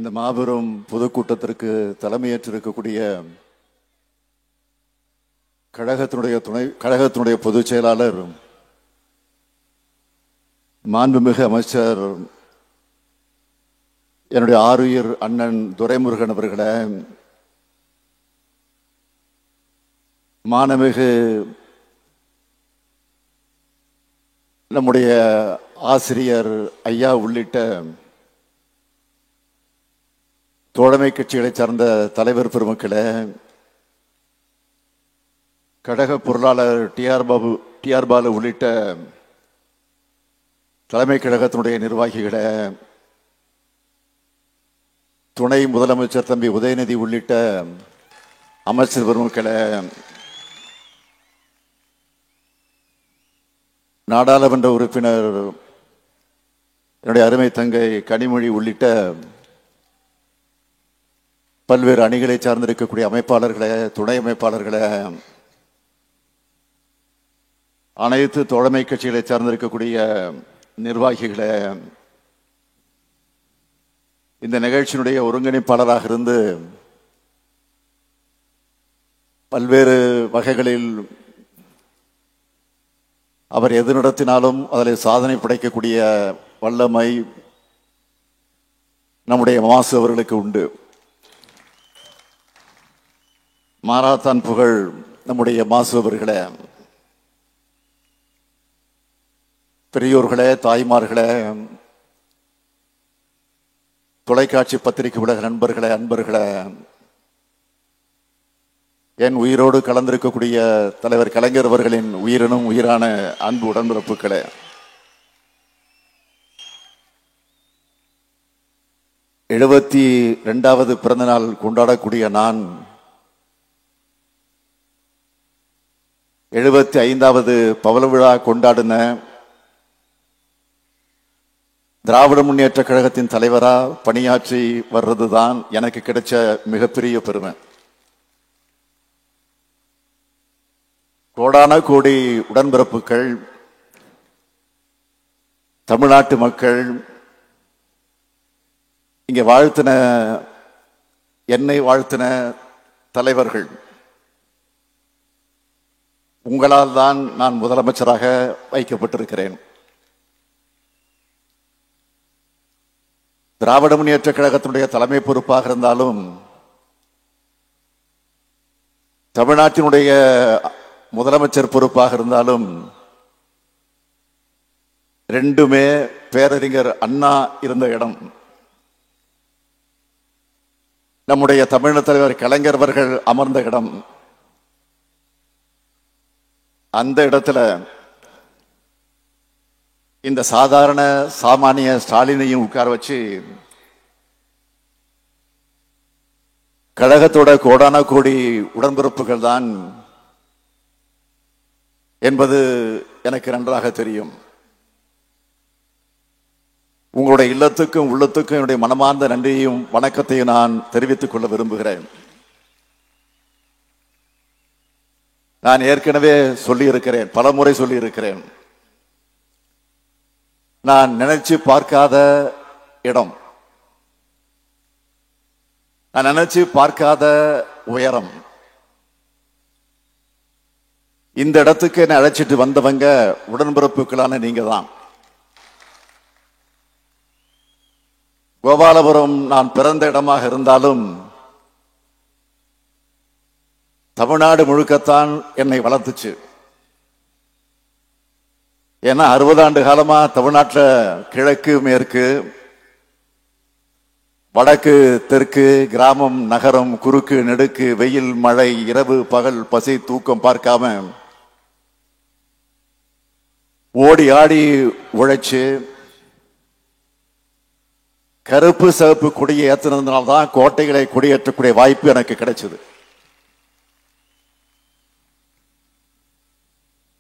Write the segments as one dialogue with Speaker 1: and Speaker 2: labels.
Speaker 1: இந்த மாபெரும் பொதுக்கூட்டத்திற்கு தலைமையேற்றிருக்கக்கூடிய கழகத்தினுடைய பொதுச் செயலாளர் மாண்புமிகு அமைச்சர் என்னுடைய ஆருயிர் அண்ணன் துரைமுருகன் அவர்களே, மாண்புமிகு நம்முடைய ஆசிரியர் ஐயா உள்ளிட்ட தோழமை கட்சிகளை சார்ந்த தலைவர் பெருமக்களே, கழக பொருளாளர் டிஆர் பாலு உள்ளிட்ட தலைமை கழகத்தினுடைய நிர்வாகிகளே, துணை முதலமைச்சர் தம்பி உதயநிதி உள்ளிட்ட அமைச்சர் பெருமக்களே, நாடாளுமன்ற உறுப்பினர் என்னுடைய அருமை தங்கை கனிமொழி உள்ளிட்ட பல்வேறு அணிகளை சார்ந்திருக்கக்கூடிய அமைப்பாளர்களே, துணை அமைப்பாளர்களே, அனைத்து தோழமை கட்சிகளை சார்ந்திருக்கக்கூடிய நிர்வாகிகளே, இந்த நிகழ்ச்சியினுடைய ஒருங்கிணைப்பாளராக இருந்து பல்வேறு வகைகளில் அவர் எது நடத்தினாலும் அதில் சாதனை படைக்கக்கூடிய வல்லமை நம்முடைய மாசு அவர்களுக்கு உண்டு. மாராத்தான் புகழ் நம்முடைய மாசு அவர்களே, பெரியோர்களே, தாய்மார்களே, தொலைக்காட்சி பத்திரிகை உலக நண்பர்களே, அன்பர்களே, என் உயிரோடு கலந்திருக்கக்கூடிய தலைவர் கலைஞர் அவர்களின் உயிரினும் உயிரான அன்பு உடன்பிறப்புகளே, எழுபத்தி 2வது பிறந்தநாள் கொண்டாடக்கூடிய நான் 75வது பவள விழா கொண்டாடின திராவிட முன்னேற்ற கழகத்தின் தலைவரா பணியாற்றி வர்றதுதான் எனக்கு கிடைச்ச மிகப்பெரிய பெருமை. கோடான கோடி உடன்பிறப்புகள், தமிழ்நாட்டு மக்கள் இங்கே வாழ்த்தின, என்னை வாழ்த்தின தலைவர்கள், உங்களால் தான் நான் முதலமைச்சராக வைக்கப்பட்டிருக்கிறேன். திராவிட முன்னேற்ற கழகத்தினுடைய தலைமை பொறுப்பாக இருந்தாலும், தமிழ்நாட்டினுடைய முதலமைச்சர் பொறுப்பாக இருந்தாலும், ரெண்டுமே பேரறிஞர் அண்ணா இருந்த இடம். நம்முடைய தமிழக தலைவர் கலைஞர் அவர்கள் அமர்ந்த இடம். அந்த இடத்துல இந்த சாதாரண சாமானிய ஸ்டாலினையும் உட்கார வச்சு கழகத்தோட கோடான கோடி உடன்பிறப்புகள் தான் என்பது எனக்கு நன்றாக தெரியும். உங்களுடைய இல்லத்துக்கும் உள்ளத்துக்கும் என்னுடைய மனமார்ந்த நன்றியையும் வணக்கத்தையும் நான் தெரிவித்துக் கொள்ள விரும்புகிறேன். நான் ஏற்கனவே சொல்லியிருக்கிறேன், பலமுறை சொல்லியிருக்கிறேன், நான் நினைச்சு பார்க்காத இடம், நான் நினைச்சு பார்க்காத உயரம், இந்த இடத்துக்கு என்னை அழைச்சிட்டு வந்தவங்க உடன்பிறப்புகளான நீங்க தான். கோபாலபுரம் நான் பிறந்த இடமாக இருந்தாலும் தமிழ்நாடு முழுக்கத்தான் என்னை வளர்த்துச்சு. ஏன்னா 60 ஆண்டு காலமா தமிழ்நாட்டில் கிழக்கு மேற்கு வடக்கு தெற்கு கிராமம் நகரம் குறுக்கு நெடுக்கு வெயில் மழை இரவு பகல் பசி தூக்கம் பார்க்காம ஓடி ஆடி உழைச்சு கருப்பு சிவப்பு கொடியை ஏற்றினதுனால்தான் கோட்டைகளை கொடியேற்றக்கூடிய வாய்ப்பு எனக்கு கிடைச்சது.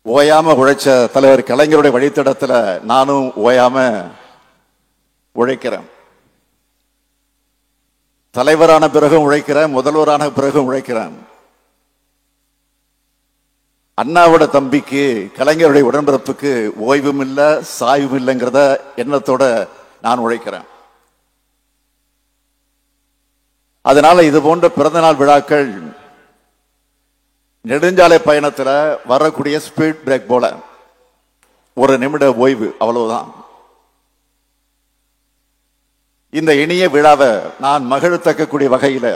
Speaker 1: ஓயாம உழைச்ச தலைவர் கலைஞருடைய வழித்தடத்துல நானும் ஓயாம உழைக்கிறேன். தலைவரான பிறகும் உழைக்கிறேன், முதல்வரான பிறகும் உழைக்கிறேன். அண்ணாவோட தம்பிக்கு கலைஞருடைய உடன்பிறப்புக்கு ஓய்வும் இல்லை சாய்வும் இல்லைங்கிறத எண்ணத்தோட நான் உழைக்கிறேன். அதனால இது போன்ற பிறந்தநாள் விழாக்கள் நெடுஞ்சாலை பயணத்தில் வரக்கூடிய ஸ்பீட் பிரேக் போல ஒரு நிமிட ஓய்வு, அவ்வளவுதான். இந்த இனிய விழாவை நான் மகிழத்தக்கக்கூடிய வகையில்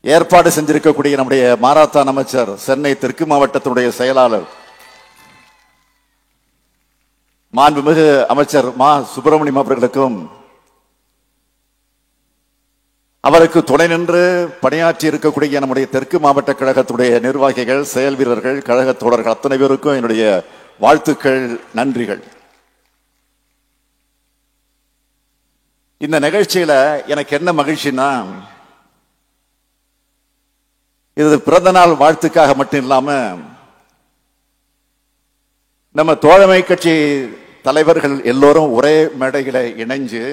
Speaker 1: ஏற்பாடு செஞ்சிருக்கக்கூடிய நம்முடைய மாரத்தான் அமைச்சர், சென்னை தெற்கு மாவட்டத்தினுடைய செயலாளர் மாண்புமிகு அமைச்சர் மா சுப்பிரமணியம் அவர்களுக்கும், அவருக்கு துணை நின்று பணியாற்றி இருக்கக்கூடிய நம்முடைய தெற்கு மாவட்ட கழகத்துடைய நிர்வாகிகள், செயல் வீரர்கள், கழக தோழர்கள் அத்தனை பேருக்கும் என்னுடைய வாழ்த்துக்கள், நன்றிகள். இந்த நிகழ்ச்சியில எனக்கு என்ன மகிழ்ச்சின்னா, இது பிறந்த நாள் வாழ்த்துக்காக மட்டும் இல்லாம நம்ம தோழமை கட்சி தலைவர்கள் எல்லோரும் ஒரே மேடையில இணைஞ்சு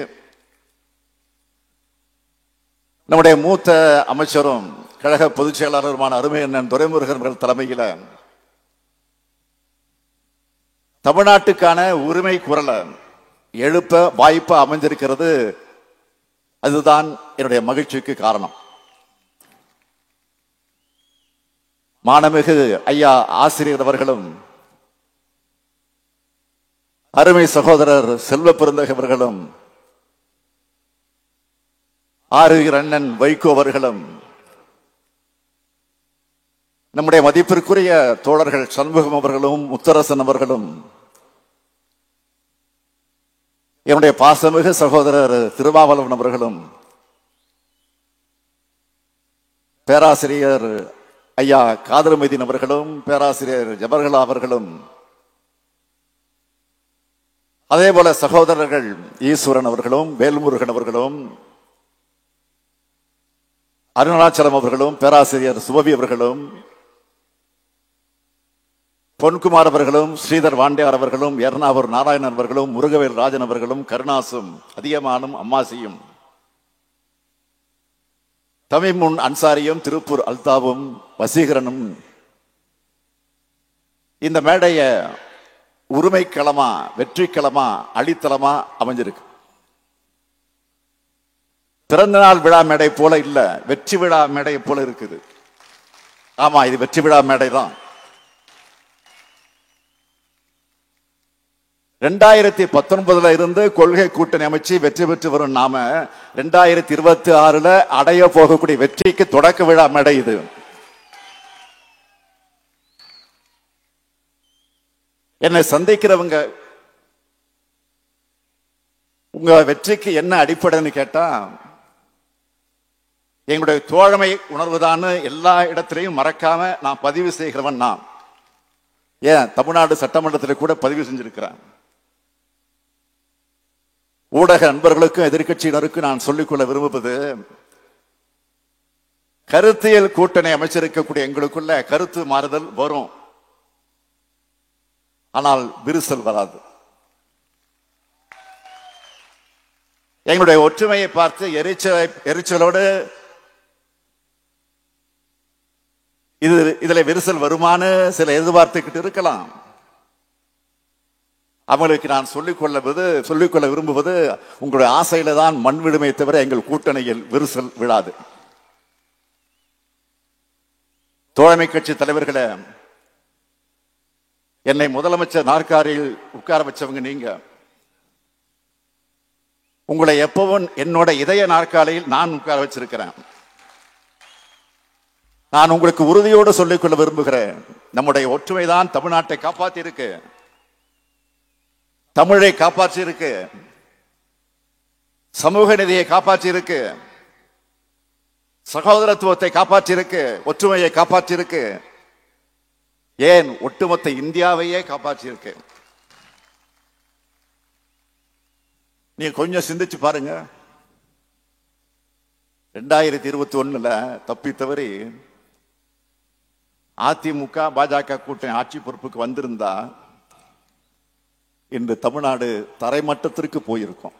Speaker 1: நம்முடைய மூத்த அமைச்சரும் கழக பொதுச் செயலாளருமான அருமை அண்ணன் துரைமுருகன் தலைமையில் தமிழ்நாட்டுக்கான உரிமை குரலை எழுப்ப வாய்ப்பு அமைந்திருக்கிறது. அதுதான் என்னுடைய மகிழ்ச்சிக்கு காரணம். மாண்புமிகு ஐயா ஆசிரியர் அவர்களும் அருமை சகோதரர் செல்வ பெருந்தகை அவர்களும் ஆறுகிற அண்ணன் வைகோ அவர்களும் நம்முடைய மதிப்பிற்குரிய தோழர்கள் சண்முகம் அவர்களும் முத்தரசன் அவர்களும் என்னுடைய பாசமிகு சகோதரர் திருமாவளவன் அவர்களும் பேராசிரியர் ஐயா காதர் மைதீன் அவர்களும் பேராசிரியர் ஜபர்கலா அவர்களும் அதே போல சகோதரர்கள் ஈஸ்வரன் அவர்களும் வேல்முருகன் அவர்களும் அருணாச்சலம் அவர்களும் பேராசிரியர் சுபவி அவர்களும் பொன்குமார் அவர்களும் ஸ்ரீதர் வாண்டியார் அவர்களும் எர்ணாவூர் நாராயணன் அவர்களும் முருகவேல் ராஜன் அவர்களும் கருணாசும் அதிகமானும் அம்மாசியும் தமிமுன் அன்சாரியும் திருப்பூர் அல்தாவும் வசீகரனும் இந்த மேடைய உரிமை களமா, வெற்றி களமா, அடித்தளமா அமைஞ்சிருக்கு. பிறந்த நாள் விழா மேடை போல இல்ல, வெற்றி விழா மேடை போல இருக்குது. ஆமா, இது வெற்றி விழா மேடை தான். 2019 இருந்து கொள்கை கூட்டணி அமைச்சு வெற்றி பெற்று வரும் நாம 2026 அடைய போகக்கூடிய வெற்றிக்கு தொடக்க விழா மேடை இது. என்னை சந்திக்கிறவங்க உங்க வெற்றிக்கு என்ன அடிப்படைன்னு கேட்டா, எங்களுடைய தோழமை உணர்வுதான் எல்லா இடத்திலையும் மறக்காம நான் பதிவு செய்கிறவன். நான் ஏன் தமிழ்நாடு சட்டமன்றத்தில் கூட பதிவு செஞ்சிருக்கிறேன். ஊடக நண்பர்களுக்கும் எதிர்கட்சியினருக்கும் நான் சொல்லிக்கொள்ள விரும்புவது, கருத்தியல் கூட்டணி அமைச்சிருக்கக்கூடிய எங்களுக்குள்ள கருத்து மாறுதல் வரும், ஆனால் விரிசல் வராது. எங்களுடைய ஒற்றுமையை பார்த்து எரிச்சலோடு இதுல விரிசல் வருமானு சில எதிர்பார்த்துக்கிட்டு இருக்கலாம். அவங்களுக்கு நான் சொல்லிக்கொள்ள விரும்புவது, உங்களுடைய ஆசையில தான் மண் விடுமை தவிர எங்கள் கூட்டணியில் விரிசல் விழாது. தோழமை கட்சி தலைவர்களே, என்னை முதலமைச்சர் நாற்காலியில் உட்கார வச்சவங்க நீங்க. உங்களை எப்பவும் என்னோட இதய நாற்காலியில் நான் உட்கார வச்சிருக்கிறேன். நான் உங்களுக்கு உறுதியோடு சொல்லிக்கொள்ள விரும்புகிறேன், நம்முடைய ஒற்றுமைதான் தமிழ்நாட்டை காப்பாற்றி இருக்கு, தமிழை காப்பாற்றி இருக்கு, சமூக நீதியை காப்பாற்றி இருக்கு, சகோதரத்துவத்தை காப்பாற்றி இருக்கு, ஒற்றுமையை காப்பாற்றி இருக்கு, ஏன் ஒட்டுமொத்த இந்தியாவையே காப்பாற்றி இருக்கு. நீங்க கொஞ்சம் சிந்திச்சு பாருங்க. 2021 தப்பி தவறி அதிமுக பாஜக கூட்டணி ஆட்சி பொறுப்புக்கு வந்திருந்தா இன்று தமிழ்நாடு தரைமட்டத்திற்கு போயிருக்கும்.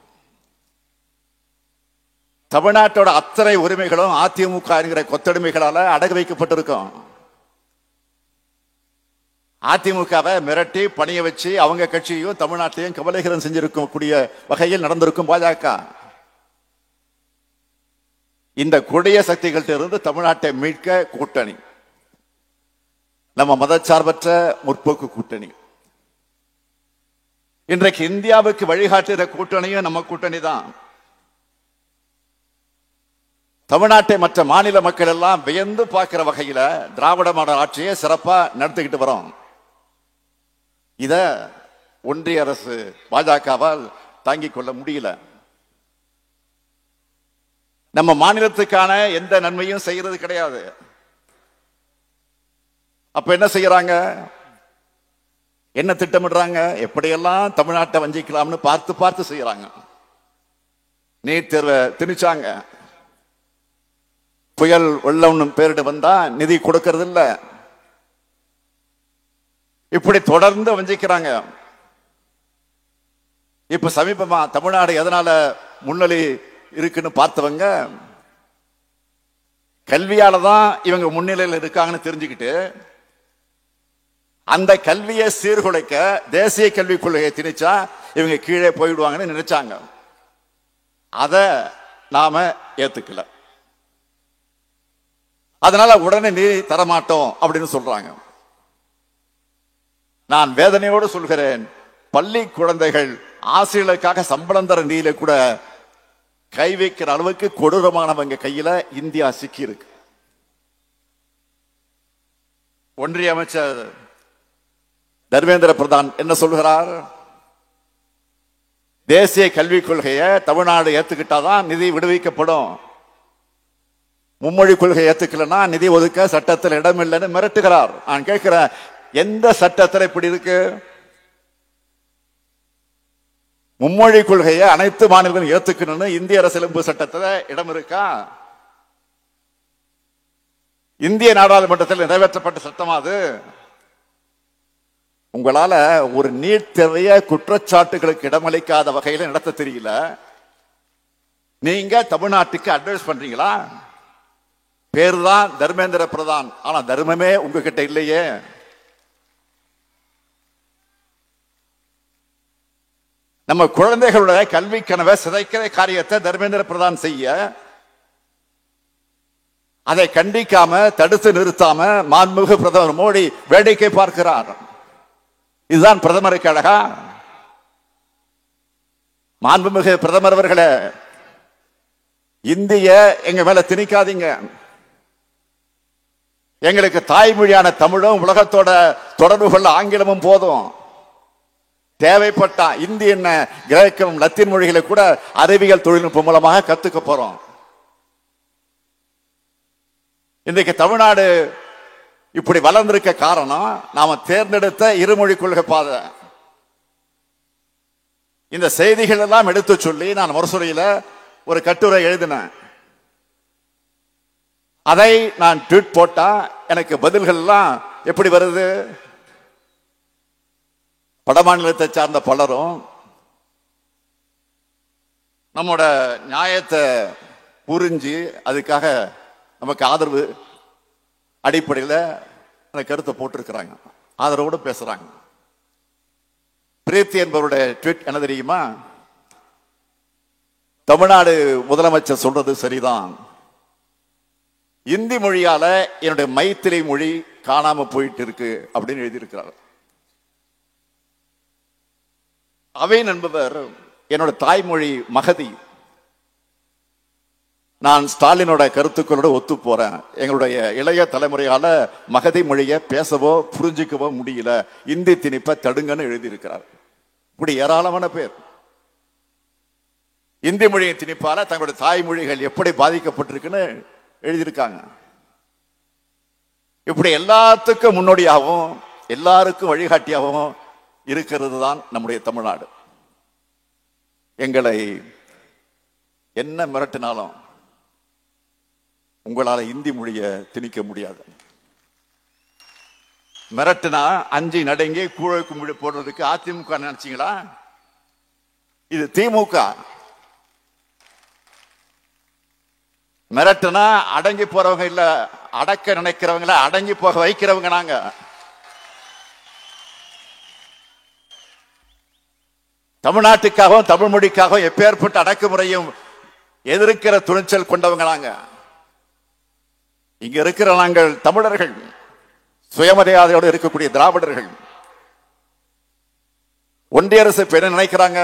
Speaker 1: தமிழ்நாட்டோட அத்தனை உரிமைகளும் அதிமுக என்கிற கொத்தடிமைகளால அடகு வைக்கப்பட்டிருக்கும். அதிமுகவை மிரட்டி பணிய வச்சு அவங்க கட்சியையும் தமிழ்நாட்டையும் கபலீகரம் செஞ்சிருக்கக்கூடிய வகையில் நடந்திருக்கும் பாஜக. இந்த கொடிய சக்திகள்ட்ட இருந்து தமிழ்நாட்டை மீட்க கூட்டணி, நம்ம மதச்சார்பற்ற முற்போக்கு கூட்டணி. இன்றைக்கு இந்தியாவுக்கு வழிகாட்டுகிற கூட்டணியும் நம்ம கூட்டணி தான். தமிழ்நாட்டை மற்ற மாநில மக்கள் எல்லாம் வியந்து பார்க்கிற வகையில திராவிட மாடல் ஆட்சியை சிறப்பா நடத்திக்கிட்டு வரோம். இத ஒன்றிய அரசு பாஜகவால் தாங்கிக் கொள்ள முடியல. நம்ம மாநிலத்துக்கான எந்த நன்மையும் செய்யறது கிடையாது. அப்ப என்ன செய்யறாங்க, என்ன திட்டமிடுறாங்க, எப்படியெல்லாம் தமிழ்நாட்டை வஞ்சிக்கலாம்னு பார்த்து பார்த்து செய்யறாங்க. நீட் தேர்வை திணிச்சாங்க. புயல் வெள்ளம்னு பேரிட்டு வந்தா நிதி கொடுக்கறது இல்ல. இப்படி தொடர்ந்து வஞ்சிக்கிறாங்க. இப்ப சமீபமா தமிழ்நாடு எதனால முன்னணி இருக்குன்னு பார்த்தவங்க கல்வியால தான் இவங்க முன்னிலையில் இருக்காங்கன்னு தெரிஞ்சுக்கிட்டு அந்த கல்வியை சீர்குலைக்க தேசிய கல்விக் கொள்கையை திணிச்சா இவங்க கீழே போயிடுவாங்கன்னு நினைச்சாங்க. அத நாம ஏத்துக்கல. அதனால உடனே நிதி தரமாட்டோம் அப்படின்னு சொல்றாங்க. நான் வேதனையோடு சொல்கிறேன், பள்ளி குழந்தைகள் ஆசிரியர்களுக்காக சம்பளம் தர நிதியில கூட கை வைக்கிற அளவுக்கு கொடூரமானவங்க கையில இந்தியா சிக்கி இருக்கு. ஒன்றிய அமைச்சர் தர்மேந்திர பிரதான் என்ன சொல்கிறார், தேசிய கல்விக் கொள்கையை தமிழ்நாடு ஏத்துக்கிட்டாதான் நிதி விடுவிக்கப்படும், மும்மொழி கொள்கை ஏத்துக்கலன்னா நிதி ஒதுக்க சட்டத்தில் இடம் இல்லைன்னு மிரட்டுகிறார். நான் கேட்கிறேன், எந்த சட்டத்தில் இப்படி இருக்கு? மும்மொழி கொள்கையை அனைத்து மாநிலங்களும் ஏத்துக்கணும்னு இந்திய அரசியலமைப்பு சட்டத்தில் இடம் இருக்கா? இந்திய நாடாளுமன்றத்தில் நிறைவேற்றப்பட்ட சட்டமா அது? உங்களால ஒரு நீட் தேர்வைய குற்றச்சாட்டுகளுக்கு இடமளிக்காத வகையில் நடத்த தெரியல. நீங்க தமிழ்நாட்டுக்கு அட்வைஸ் பண்றீங்களா? பேரு தான் தர்மேந்திர பிரதான், ஆனா தர்மமே உங்ககிட்ட இல்லையே. நம்ம குழந்தைகளுடைய கல்வி கனவை சிதைக்கிற காரியத்தை தர்மேந்திர பிரதான் செய்ய, அதை கண்டிக்காம தடுத்து நிறுத்தாம மாண்புமிகு பிரதமர் மோடி வேடிக்கை பார்க்கிறார். இதுதான் பிரதமருக்கு அழகா? மாண்புமிகு பிரதமர் அவர்களே, இந்திய எங்க மேல திணிக்காதீங்க. எங்களுக்கு தாய்மொழியான தமிழும் உலகத்தோட தொடர்பு கொள்ள ஆங்கிலமும் போதும். தேவைப்பட்டா இந்தி என்ன கிரேக்கம் லத்தீன் மொழிகளை கூட அறிவியல் தொழில்நுட்பம் மூலமாக கத்துக்க போறோம். இன்றைக்கு தமிழ்நாடு இப்படி வளர்ந்திருக்க காரணம் நாம தேர்ந்தெடுத்த இருமொழி கொள்கை பாதை. இந்த செய்திகள் எல்லாம் எடுத்து சொல்லி நான் முரசொலியில ஒரு கட்டுரை எழுதினேன். அதை நான் ட்வீட் போட்டா எனக்கு பதில்கள் எல்லாம் எப்படி வருது? வடமாநிலத்தை சார்ந்த பலரும் நம்மோட நியாயத்தை புரிஞ்சு அதுக்காக நமக்கு ஆதரவு அடிப்படையில் அந்த கருத்தை போட்டிருக்கிறாங்க, ஆதரவோடு பேசுறாங்க. பிரீத்தி என்பவருடைய ட்வீட் என்ன தெரியுமா? தமிழ்நாடு முதலமைச்சர் சொல்றது சரிதான், இந்தி மொழியால என்னுடைய மைத்திரி மொழி காணாம போயிட்டு இருக்கு அப்படின்னு எழுதியிருக்கிறார். அவேன் என்பவர் என்னோட தாய்மொழி மகதி. நான் ஸ்டாலினோட கருத்துக்களோட ஒத்து போறேன். எங்களுடைய இளைய தலைமுறையால மகதி மொழியை பேசவோ புரிஞ்சிக்கவோ முடியல, இந்தி திணிப்பை தடுங்கன்னு எழுதியிருக்கிறார். இப்படி ஏராளமான பேர் இந்தி மொழியை திணிப்பால தங்களுடைய தாய்மொழிகள் எப்படி பாதிக்கப்பட்டிருக்குன்னு எழுதியிருக்காங்க. இப்படி எல்லாத்துக்கும் முன்னோடியாகவும் எல்லாருக்கும் வழிகாட்டியாகவும் இருக்கிறது தான் நம்முடைய தமிழ்நாடு. எங்களை என்ன மிரட்டினாலும் உங்களால இந்தி மொழியை திணிக்க முடியாது. மிரட்டினா அஞ்சு நடுங்கி கூழக்கு மொழி போடுறதுக்கு அதிமுக நினைச்சீங்களா? இது திமுக. மிரட்டுனா அடங்கி போறவங்க இல்ல, அடக்க நினைக்கிறவங்கள அடங்கி போக வைக்கிறவங்க நாங்க. தமிழ்நாட்டுக்காகவும் தமிழ் மொழிக்காகவும் எப்பேற்பட்ட அடக்குமுறையும் எதிர்க்கிற துணிச்சல் கொண்டவங்க நாங்க. இங்க இருக்கிற நாங்கள் தமிழர்கள், சுயமரியாதையோடு இருக்கக்கூடிய திராவிடர்கள். ஒன்றிய அரசு என்ன நினைக்கிறாங்க?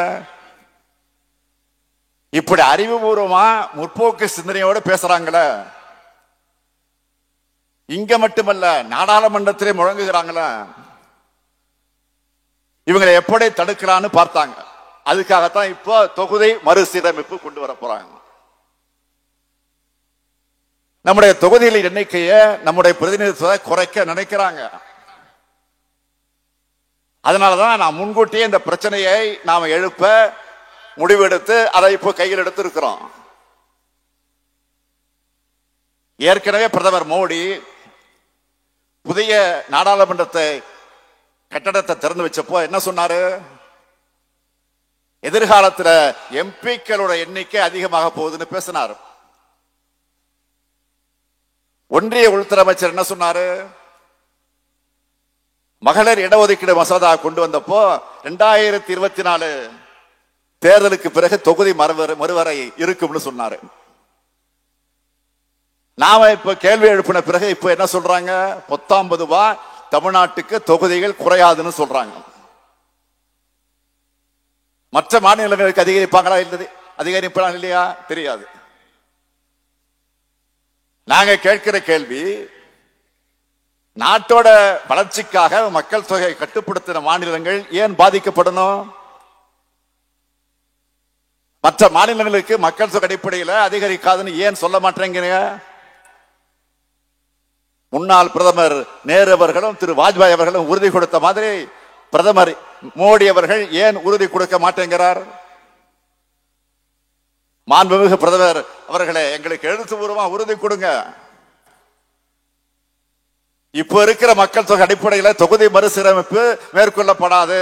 Speaker 1: இப்படி அறிவுபூர்வமா முற்போக்கு சிந்தனையோடு பேசுறாங்கள, இங்க மட்டுமல்ல நாடாளுமன்றத்திலே முழங்குகிறாங்கள, இவங்களை எப்படி தடுக்கலான்னு பார்த்தாங்க. அதுக்காகத்தான் இப்போ தொகுதி மறுசீரமைப்பு கொண்டு வர போறாங்க. நம்முடைய தொகுதிகளின் எண்ணிக்கையை, நம்முடைய பிரதிநிதித்துவத்தை குறைக்க நினைக்கிறாங்க. அதனாலதான் நான் முன்கூட்டியே இந்த பிரச்சனையை நாம எழுப்ப முடிவெடுத்து அதை இப்போ கையில் எடுத்து இருக்கிறோம். ஏற்கனவே பிரதமர் மோடி புதிய நாடாளுமன்றத்தை கட்டடத்தை திறந்து வச்சப்போ என்ன சொன்னாரு? எதிர்காலத்தில் எம்பிக்களோட எண்ணிக்கை அதிகமாக போகுதுன்னு பேசினார். ஒன்றிய உள்துறை அமைச்சர் என்ன சொன்னாரு? மகளிர் இடஒதுக்கீடு மசோதா கொண்டு வந்தப்போ 2024 தேர்தலுக்கு பிறகு தொகுதி மறுவரை இருக்கும்னு சொன்னாரு. நாம இப்ப கேள்வி எழுப்பின பிறகு இப்ப என்ன சொல்றாங்க? 19 தமிழ்நாட்டுக்கு தொகுதிகள் குறையாதுன்னு சொல்றாங்க. மற்ற மாநிலங்களுக்கு அதிகரிப்பாங்களா அதிகரிப்பாங்களா இல்லையா தெரியாது. நாங்க கேட்கிற கேள்வி, நாட்டோட வளர்ச்சிக்காக மக்கள் தொகை கட்டுப்படுத்தின மாநிலங்கள் ஏன் பாதிக்கப்படணும்? மற்ற மாநிலங்களுக்கு மக்கள் தொகை அடிப்படையில் அதிகரிக்காதுன்னு ஏன் சொல்ல மாட்டேங்கிறீங்க? முன்னாள் பிரதமர் நேரு அவர்களும் திரு வாஜ்பாய் அவர்களும் உறுதி கொடுத்த மாதிரி பிரதமர் மோடி அவர்கள் ஏன் உறுதி கொடுக்க மாட்டேங்கிறார்? மாண்புமிகு பிரதமர் அவர்களே, எங்களுக்கு எழுத்துப்பூர்வமா உறுதி கொடுங்க. இப்ப இருக்கிற மக்கள் தொகை அடிப்படையில் தொகுதி மறுசீரமைப்பு மேற்கொள்ளப்படாது.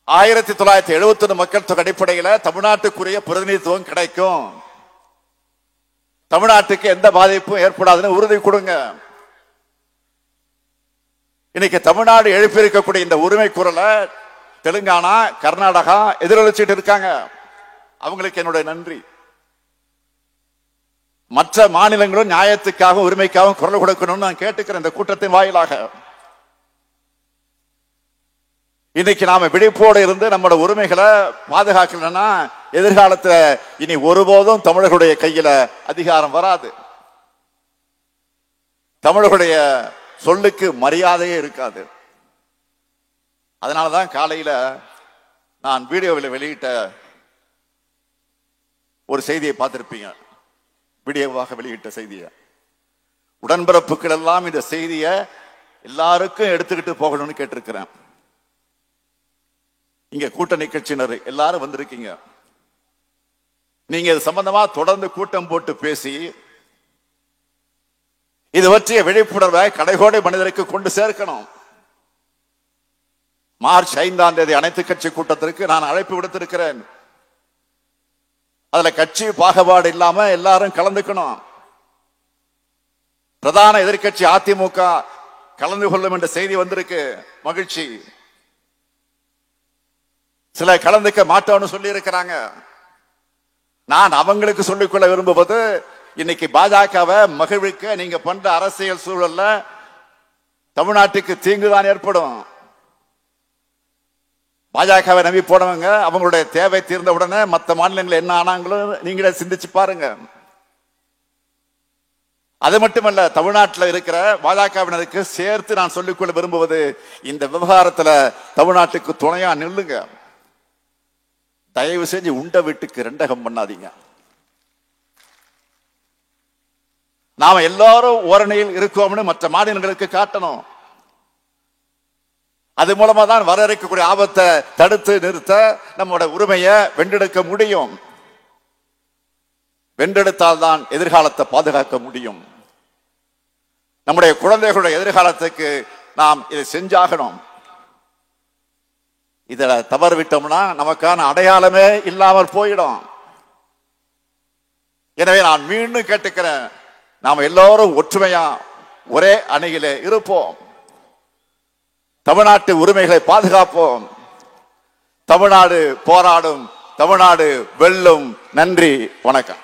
Speaker 1: 1971 மக்கள் தொகை அடிப்படையில் தமிழ்நாட்டுக்குரிய பிரதிநிதித்துவம் கிடைக்கும். தமிழ்நாட்டுக்கு எந்த பாதிப்பும் ஏற்படாதுன்னு உறுதி கொடுங்க. இன்னைக்கு தமிழ்நாடு எழுப்பியிருக்கக்கூடிய இந்த உரிமை குரலை தெலுங்கானா, கர்நாடகா எதிரொலிச்சிட்டு இருக்காங்க. அவங்களுக்கு என்னுடைய நன்றி. மற்ற மாநிலங்களும் நியாயத்துக்காக உரிமைக்காக குரல் கொடுக்கணும்னு நான் கேட்டுக்கிறேன். இந்த கூட்டத்தின் வாயிலாக இன்னைக்கு நாம விழிப்போடு இருந்து நம்மளோட உரிமைகளை பாதுகாக்கலன்னா எதிர்காலத்துல இனி ஒருபோதும் தமிழர்களுடைய கையில அதிகாரம் வராது. தமிழர்களுடைய சொல்லுக்கு மரியாதையே இருக்காது. அதனாலதான் காலையில நான் வீடியோவில் வெளியிட்ட ஒரு செய்தியை பார்த்திருப்பீங்க. வீடியோவாக வெளியிட்ட செய்தியை உடன்பிறப்புகள் எல்லாம் இந்த செய்தியை எல்லாருக்கும் எடுத்துக்கிட்டு போகணும்னு கேட்டிருக்கிறேன். இங்க கூட்டணி கட்சியினர் எல்லாரும் வந்திருக்கீங்க. நீங்க இது சம்பந்தமா தொடர்ந்து கூட்டம் போட்டு பேசி இது பற்றிய விழிப்புணர்வை கடைகோடை மனிதருக்கு கொண்டு சேர்க்கணும். மார்ச் 5 அனைத்து கட்சி கூட்டத்திற்கு நான் அழைப்பு விடுத்திருக்கிறேன். அதுல கட்சி பாகுபாடு இல்லாம எல்லாரும் கலந்துக்கணும். பிரதான எதிர்கட்சி அதிமுக கலந்து கொள்ளும் என்ற செய்தி வந்திருக்கு, மகிழ்ச்சி. சில கலந்துக்க மாட்டோம்னு சொல்லி இருக்கிறாங்க. நான் அவங்களுக்கு சொல்லிக்கொள்ள விரும்புவது, இன்னைக்கு பாஜகவை மகிழ்விக்க நீங்க பண்ற அரசியல் சூழல்ல தமிழ்நாட்டுக்கு தீங்குதான் ஏற்படும். பாஜகவை நம்பி போனவங்க அவங்களுடைய தேவை தீர்ந்த உடனே மற்ற மாநிலங்கள் என்ன ஆனாங்களும் நீங்களே சிந்திச்சு பாருங்க. அது மட்டுமல்ல, தமிழ்நாட்டில் இருக்கிற பாஜகவினருக்கு சேர்த்து நான் சொல்லிக்கொள்ள விரும்புவது, இந்த விவகாரத்துல தமிழ்நாட்டுக்கு துணையா நில்லுங்க. தயவு செஞ்சு உண்ட வீட்டுக்கு ரெண்டகம் பண்ணாதீங்க. நாம எல்லாரும் ஓரணியில் இருக்கோம்னு மற்ற மாநிலங்களுக்கு காட்டணும். அது மூலமா தான் வர இருக்கக்கூடிய ஆபத்தை தடுத்து நிறுத்த நம்மோட உரிமையை வென்றெடுக்க முடியும். வென்றெடுத்தால் தான் எதிர்காலத்தை பாதுகாக்க முடியும். நம்முடைய குழந்தைகளுடைய எதிர்காலத்துக்கு நாம் இதை செஞ்சாகணும். இத தவறு விட்டோம்னா நமக்கான அடையாளமே இல்லாமல் போயிடும். எனவே நான் மீண்டும் கேட்டுக்கிறேன், நாம் எல்லோரும் ஒற்றுமையா ஒரே அணியிலே இருப்போம். தமிழ்நாட்டு உரிமைகளை பாதுகாப்போம். தமிழ்நாடு போராடும், தமிழ்நாடு வெல்லும். நன்றி, வணக்கம்.